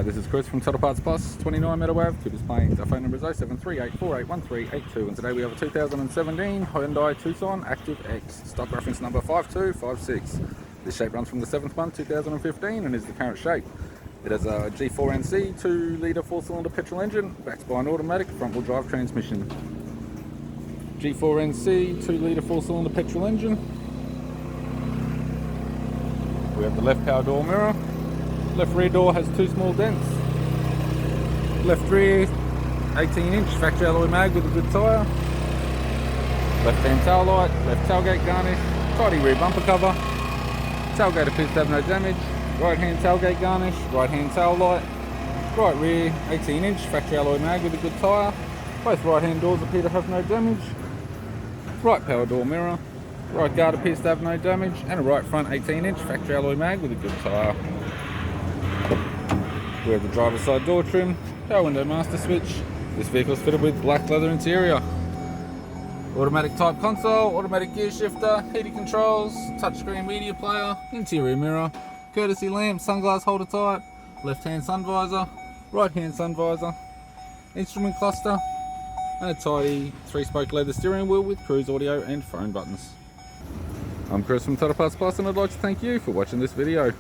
Hi, this is Chris from Total Parts Plus, 29 Meadow Ave, Coopers Plains. Our phone number is 0738481382, and today we have a 2017 Hyundai Tucson Active X, stock reference number 5256. This shape runs from the 7th month 2015 and is the current shape. It has a G4NC 2-litre 4-cylinder petrol engine, backed by an automatic front-wheel drive transmission. G4NC 2-litre 4-cylinder petrol engine. We have the left power door mirror. Left rear door has 2 small dents. Left rear 18-inch factory alloy mag with a good tyre. Left hand tail light, left tailgate garnish, tidy rear bumper cover. Tailgate appears to have no damage. Right hand tailgate garnish, right hand tail light. Right rear 18-inch factory alloy mag with a good tyre. Both right hand doors appear to have no damage. Right power door mirror. Right guard appears to have no damage, and a right front 18-inch factory alloy mag with a good tyre. We have the driver's side door trim, power window master switch. This vehicle is fitted with black leather interior. Automatic type console, automatic gear shifter, heated controls, touchscreen media player, interior mirror, courtesy lamp, sunglass holder type, left hand sun visor, right hand sun visor, instrument cluster, and a tidy 3-spoke leather steering wheel with cruise audio and phone buttons. I'm Chris from Total Parts Plus, and I'd like to thank you for watching this video.